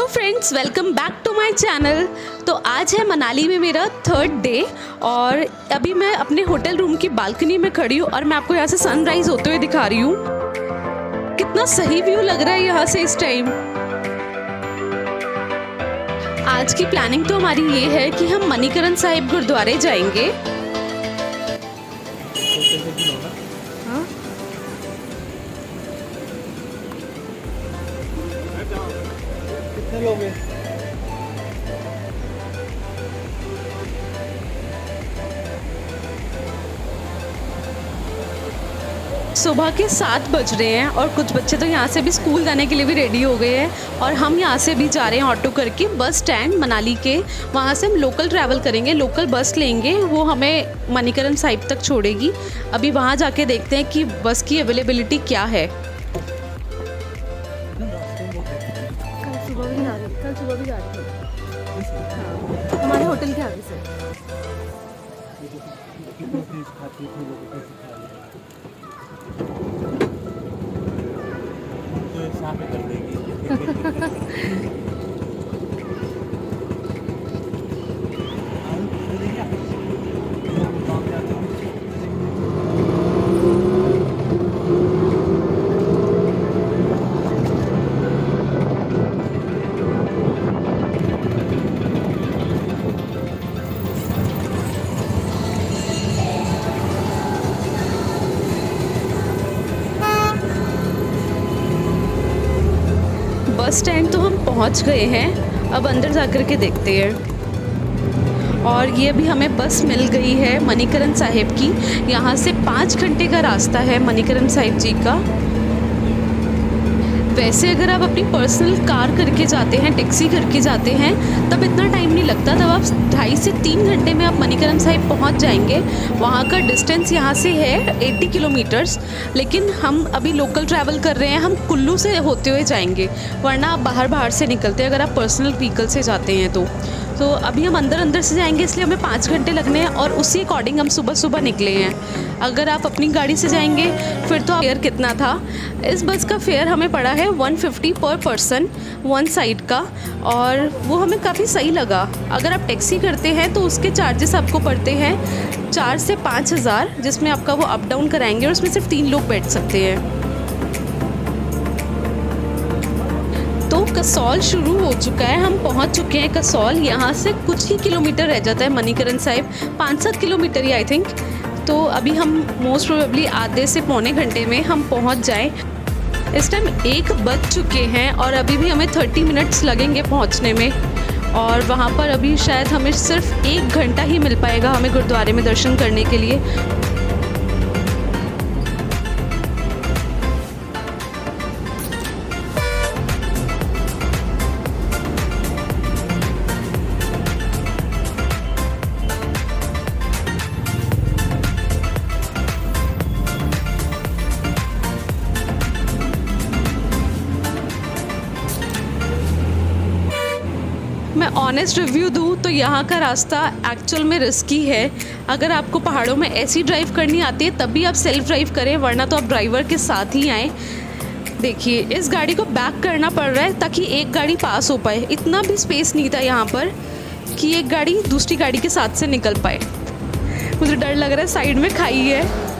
Hello friends, welcome back to my channel. तो आज है मनाली में मेरा थर्ड डे और अभी मैं अपने होटल रूम की बालकनी में खड़ी हूँ और मैं आपको यहाँ से सनराइज होते हुए दिखा रही हूँ। कितना सही व्यू लग रहा है यहाँ से इस टाइम। आज की प्लानिंग तो हमारी ये है कि हम मणिकरण साहिब गुरुद्वारे जाएंगे। कितने लोग हैं? सुबह के 7 बज रहे हैं और कुछ बच्चे तो यहाँ से भी स्कूल जाने के लिए भी रेडी हो गए हैं और हम यहाँ से भी जा रहे हैं ऑटो करके बस स्टैंड मनाली के। वहाँ से हम लोकल ट्रैवल करेंगे, लोकल बस लेंगे, वो हमें मणिकरण साहिब तक छोड़ेगी। अभी वहाँ जाके देखते हैं कि बस की अवेलेबिलिटी क्या है। कल सुबह भी जा रही थी। हाँ, हमारे होटल के आगे से। बस स्टैंड तो हम पहुंच गए हैं, अब अंदर जाकर के देखते हैं। और ये भी हमें बस मिल गई है मणिकरण साहिब की। यहाँ से 5 घंटे का रास्ता है मणिकरण साहिब जी का। वैसे अगर आप अपनी पर्सनल कार करके जाते हैं, टैक्सी करके जाते हैं, तब इतना टाइम नहीं लगता। तब आप 2.5 से 3 घंटे में आप मणिकरण साहिब पहुंच जाएंगे। वहां का डिस्टेंस यहाँ से है 80 किलोमीटर्स, लेकिन हम अभी लोकल ट्रैवल कर रहे हैं, हम कुल्लू से होते हुए जाएंगे, वरना आप बाहर से निकलते हैं अगर आप पर्सनल व्हीकल से जाते हैं तो अभी हम अंदर से जाएंगे, इसलिए हमें 5 घंटे लगने हैं और उसी अकॉर्डिंग हम सुबह निकले हैं। अगर आप अपनी गाड़ी से जाएंगे फिर तो फेयर कितना था, इस बस का फेयर हमें पड़ा है 150 पर पर्सन वन साइड का, और वो हमें काफ़ी सही लगा। अगर आप टैक्सी करते हैं तो उसके चार्जेस आपको पड़ते हैं 4 से 5 हज़ार, जिसमें आपका वो अप डाउन कराएंगे और उसमें सिर्फ 3 लोग बैठ सकते हैं। तो कसौल शुरू हो चुका है, हम पहुंच चुके हैं कसौल। यहाँ से कुछ ही किलोमीटर रह जाता है Manikaran Sahib, 5-7 kilometre he I think. तो अभी हम मोस्ट प्रोबेबली आधे से पौने घंटे में हम पहुंच जाएं। इस टाइम 1 बज चुके हैं और अभी भी हमें 30 मिनट्स लगेंगे पहुंचने में, और वहाँ पर अभी शायद हमें सिर्फ 1 घंटा ही मिल पाएगा हमें गुरुद्वारे में दर्शन करने के लिए। मैं ऑनेस्ट रिव्यू दूँ तो यहाँ का रास्ता एक्चुअल में रिस्की है। अगर आपको पहाड़ों में ऐसी ड्राइव करनी आती है तब भी आप सेल्फ ड्राइव करें, वरना तो आप ड्राइवर के साथ ही आएँ। देखिए, इस गाड़ी को बैक करना पड़ रहा है ताकि एक गाड़ी पास हो पाए। इतना भी स्पेस नहीं था यहाँ पर कि एक गाड़ी दूसरी गाड़ी के साथ से निकल पाए। मुझे डर लग रहा है, साइड में खाई है।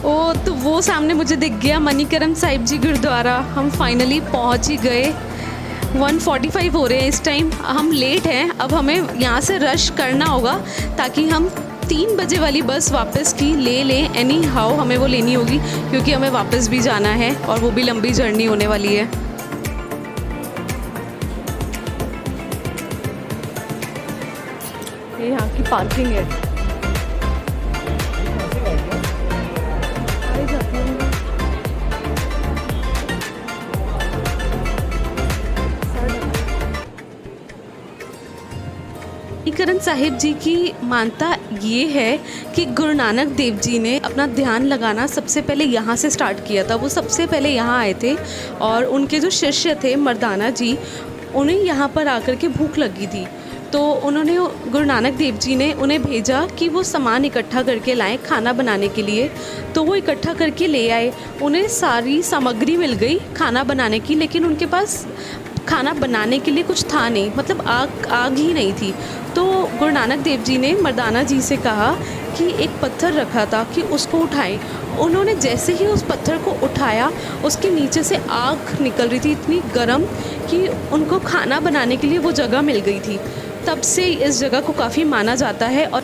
ओ, तो वो सामने मुझे दिख गया मणिकरण साहिब जी गुरुद्वारा। हम फाइनली पहुंच ही गए। 1:45 हो रहे हैं इस टाइम, हम लेट हैं। अब हमें यहाँ से रश करना होगा ताकि हम 3 बजे वाली बस वापस की ले लें। एनी हाउ हमें वो लेनी होगी क्योंकि हमें वापस भी जाना है और वो भी लंबी जर्नी होने वाली है। ये यहाँ की पार्किंग है। मणिकरण साहिब जी की मान्यता ये है कि गुरु नानक देव जी ने अपना ध्यान लगाना सबसे पहले यहाँ से स्टार्ट किया था। वो सबसे पहले यहाँ आए थे और उनके जो शिष्य थे मर्दाना जी, उन्हें यहाँ पर आकर के भूख लगी थी। तो उन्होंने गुरु नानक देव जी ने उन्हें भेजा कि वो सामान इकट्ठा करके लाएं खाना बनाने के लिए। तो वो इकट्ठा करके ले आए। उन्हें सारी सामग्री मिल गई खाना बनाने की, लेकिन उनके पास खाना बनाने के लिए कुछ था नहीं, मतलब आग ही नहीं थी। तो गुरु नानक देव जी ने मर्दाना जी से कहा कि एक पत्थर रखा था कि उसको उठाएं। उन्होंने जैसे ही उस पत्थर को उठाया, उसके नीचे से आग निकल रही थी इतनी गर्म कि उनको खाना बनाने के लिए वो जगह मिल गई थी। तब से इस जगह को काफ़ी माना जाता है। और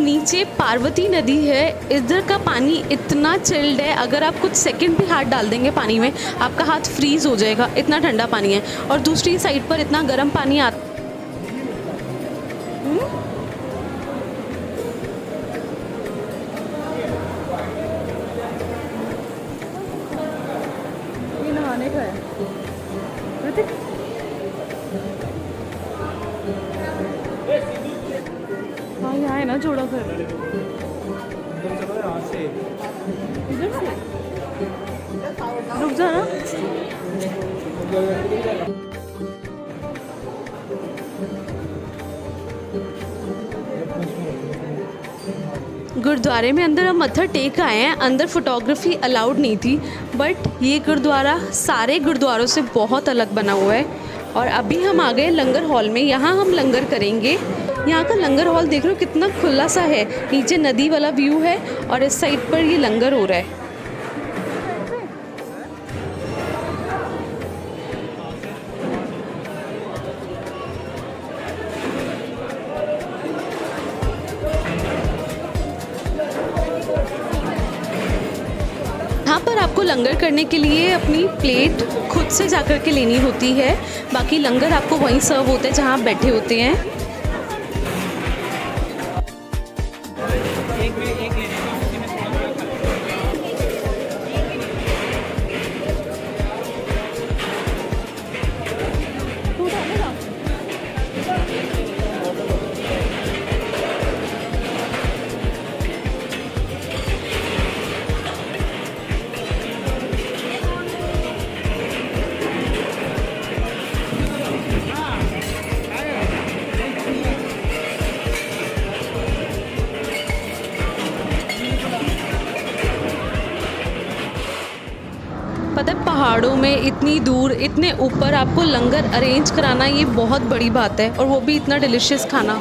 नीचे पार्वती नदी है। इधर का पानी इतना चिल्ड है, अगर आप कुछ सेकंड भी हाथ डाल देंगे पानी में, आपका हाथ फ्रीज़ हो जाएगा, इतना ठंडा पानी है। और दूसरी साइड पर इतना गर्म पानी आता। ये नहाने का है। ऋतिक, हाँ यहाँ है ना जोड़ा घर। इधर से रुक जाना। गुरुद्वारे में अंदर हम मत्था टेक आए हैं। अंदर फोटोग्राफी अलाउड नहीं थी, बट ये गुरुद्वारा सारे गुरुद्वारों से बहुत अलग बना हुआ है। और अभी हम आ गए लंगर हॉल में। यहाँ हम लंगर करेंगे। यहाँ का लंगर हॉल देख रहे हो कितना खुला सा है। नीचे नदी वाला व्यू है और इस साइड पर ये लंगर हो रहा है। यहाँ पर आपको लंगर करने के लिए अपनी प्लेट खुद से जाकर के लेनी होती है। बाकी लंगर आपको वहीं सर्व होते हैं जहाँ आप बैठे होते हैं। पता है, पहाड़ों में इतनी दूर इतने ऊपर आपको लंगर अरेंज कराना ये बहुत बड़ी बात है। और वो भी इतना डिलीशियस खाना,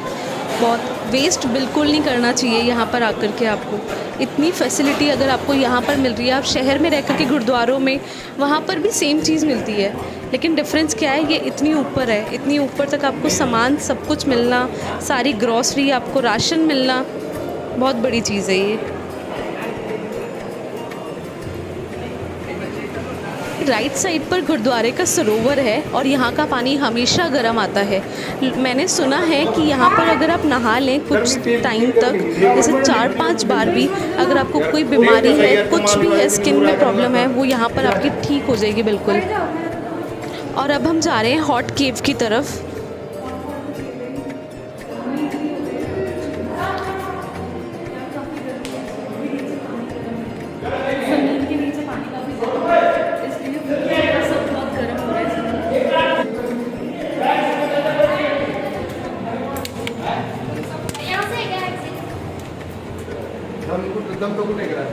बहुत वेस्ट बिल्कुल नहीं करना चाहिए। यहाँ पर आकर के आपको इतनी फैसिलिटी अगर आपको यहाँ पर मिल रही है, आप शहर में रह कर के गुरुद्वारों में वहाँ पर भी सेम चीज़ मिलती है, लेकिन डिफरेंस क्या है, ये इतनी ऊपर है। इतनी ऊपर तक आपको सामान सब कुछ मिलना, सारी ग्रॉसरी, आपको राशन मिलना, बहुत बड़ी चीज़ है ये। राइट साइड पर गुरुद्वारे का सरोवर है और यहाँ का पानी हमेशा गर्म आता है। मैंने सुना है कि यहाँ पर अगर आप नहा लें कुछ टाइम तक, जैसे 4-5 बार भी, अगर आपको कोई बीमारी है, कुछ भी है, स्किन में प्रॉब्लम है, वो यहाँ पर आपकी ठीक हो जाएगी बिल्कुल। और अब हम जा रहे हैं हॉट केव की तरफ। एकदम तो कुछ नहीं करा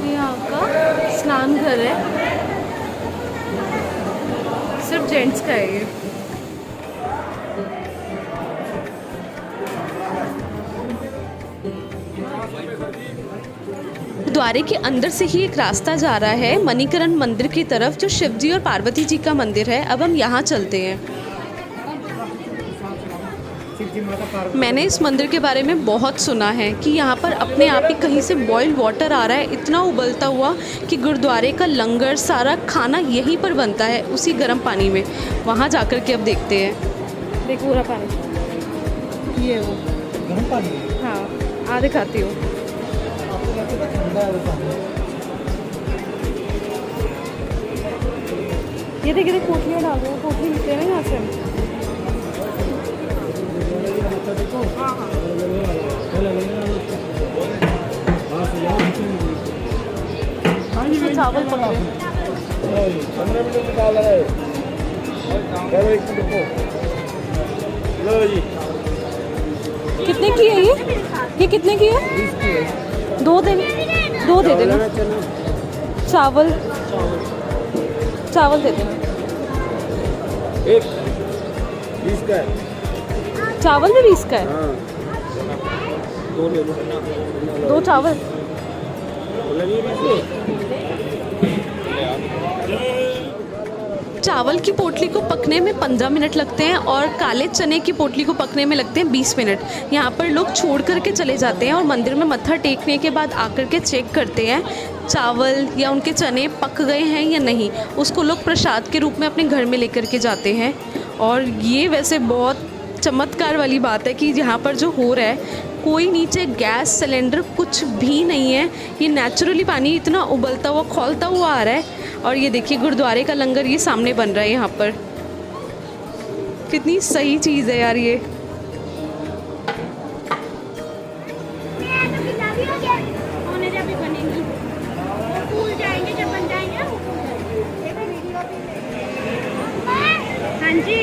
यहाँ का स्नान घर है, सिर्फ जेंट्स का है ये। द्वारे के अंदर से ही एक रास्ता जा रहा है मणिकरण मंदिर की तरफ, जो शिवजी और पार्वती जी का मंदिर है। अब हम यहाँ चलते हैं। मैंने इस मंदिर के बारे में बहुत सुना है कि यहाँ पर अपने आप ही कहीं से बॉइल्ड वाटर आ रहा है, इतना उबलता हुआ कि गुरुद्वारे का लंगर सारा खाना यहीं पर बनता है, उसी गर्म पानी में। वहाँ जाकर के अब देखते हैं। देख पूरा पानी, ये वो गर्म पानी है। हाँ, आ दिखाती हूँ। ठंडा है वो पानी। ये देखिए पोटलियाँ डाल दो, पोटली मिलते हैं ना यहाँ से। हाँ हाँ चावल पकड़े। 15 मिनट निकाल रहा है। चलो 1 मिनट को लो जी। कितने की है ये कितने की है? 20 की है। 2 दे देना। चावल दे देना। 1 20 का है। चावल भी 20 का है? हाँ 2 ले लो। 2 चावल। चावल की पोटली को पकने में 15 मिनट लगते हैं और काले चने की पोटली को पकने में लगते हैं 20 मिनट। यहाँ पर लोग छोड़ करके चले जाते हैं और मंदिर में मत्था टेकने के बाद आकर के चेक करते हैं चावल या उनके चने पक गए हैं या नहीं। उसको लोग प्रसाद के रूप में अपने घर में लेकर के जाते हैं। और ये वैसे बहुत चमत्कार वाली बात है कि यहाँ पर जो हो रहा है, कोई नीचे गैस सिलेंडर कुछ भी नहीं है। ये नेचुरली पानी इतना उबलता हुआ खौलता हुआ आ रहा है। और ये देखिए गुरुद्वारे का लंगर ये सामने बन रहा है यहाँ पर। कितनी सही चीज़ है यार ये। हाँ जी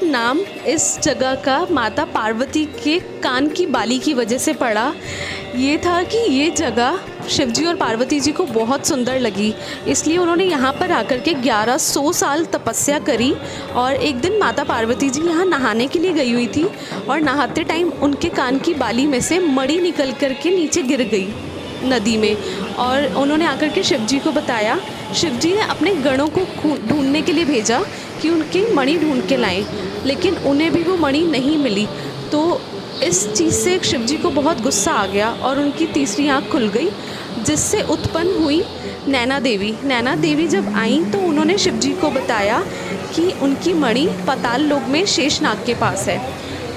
नाम इस जगह का माता पार्वती के कान की बाली की वजह से पड़ा। ये था कि ये जगह शिवजी और पार्वती जी को बहुत सुंदर लगी, इसलिए उन्होंने यहाँ पर आकर के 1100 साल तपस्या करी। और एक दिन माता पार्वती जी यहाँ नहाने के लिए गई हुई थी और नहाते टाइम उनके कान की बाली में से मणि निकल कर के नीचे गिर गई नदी में। और उन्होंने आकर के शिवजी को बताया। शिवजी ने अपने गणों को ढूंढने के लिए भेजा कि उनकी मणि ढूंढ के लाएं, लेकिन उन्हें भी वो मणि नहीं मिली। तो इस चीज़ से शिवजी को बहुत गुस्सा आ गया और उनकी तीसरी आँख खुल गई, जिससे उत्पन्न हुई नैना देवी। नैना देवी जब आई तो उन्होंने शिवजी को बताया कि उनकी मणि पाताल लोक में शेषनाग के पास है।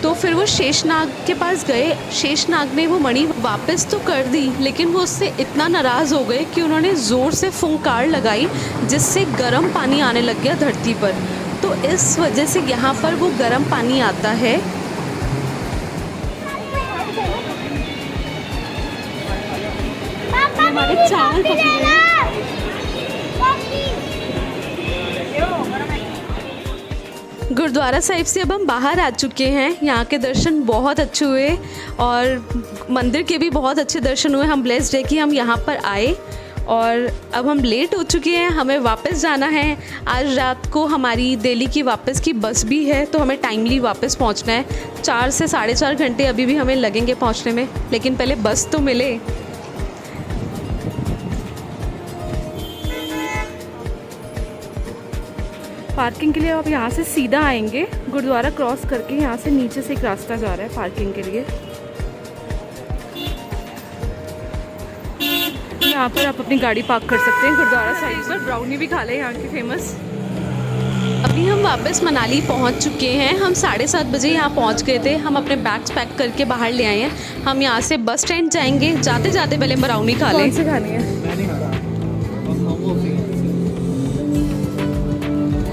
तो फिर वो शेषनाग के पास गए। शेषनाग ने वो मणि वापस तो कर दी, लेकिन वो उससे इतना नाराज़ हो गए कि उन्होंने ज़ोर से फुंकार लगाई, जिससे गर्म पानी आने लग गया धरती पर। तो इस वजह से यहाँ पर वो गर्म पानी आता है। हमारे चावल पक गए। गुरुद्वारा साहिब से अब हम बाहर आ चुके हैं। यहाँ के दर्शन बहुत अच्छे हुए और मंदिर के भी बहुत अच्छे दर्शन हुए। हम ब्लेस्ड है कि हम यहाँ पर आए। और अब हम लेट हो चुके हैं, हमें वापस जाना है। आज रात को हमारी दिल्ली की वापस की बस भी है, तो हमें टाइमली वापस पहुँचना है। 4 से 4.5 घंटे अभी भी हमें लगेंगे पहुँचने में, लेकिन पहले बस तो मिले। पार्किंग के लिए आप यहाँ से सीधा आएंगे, गुरुद्वारा क्रॉस करके यहाँ से नीचे से एक रास्ता जा रहा है पार्किंग के लिए। यहाँ पर आप अपनी गाड़ी पार्क कर सकते हैं। गुरुद्वारा साहिब पर ब्राउनी भी खा लें, यहाँ की फेमस। अभी हम वापस मनाली पहुंच चुके हैं। हम 7:30 बजे यहाँ पहुंच गए थे। हम अपने बैग्स पैक करके बाहर ले आए हैं। हम यहाँ से बस स्टैंड जाएंगे। जाते जाते पहले ब्राउनी खा लें। कौन सी खानी है?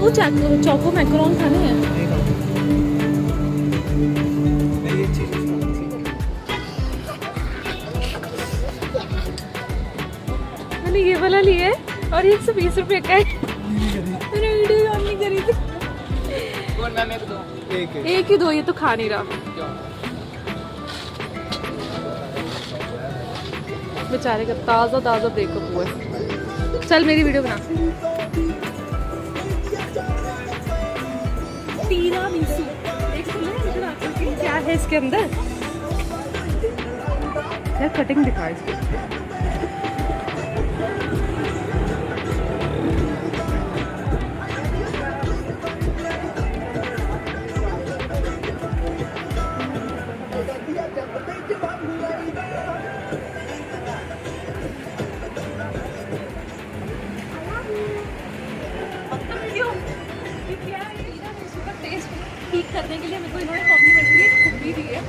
वो चोको मैकरोन खाने हैं। मैंने ये वाला लिया है और 120 रुपये का है। मैंने वीडियो ऑन नहीं करी थी। एक ही दो, ये तो खा नहीं रहा बेचारे का। ताज़ा ताज़ा ब्रेकअप हुआ है। चल मेरी वीडियो बना। तीरामिसू देख तो ले इधर आकर के क्या है इसके अंदर। यार कटिंग दिखा इसकी। ठीक करने के लिए मेरे को इन्होंने कॉम्प्लीमेंट्री खुबी दी है।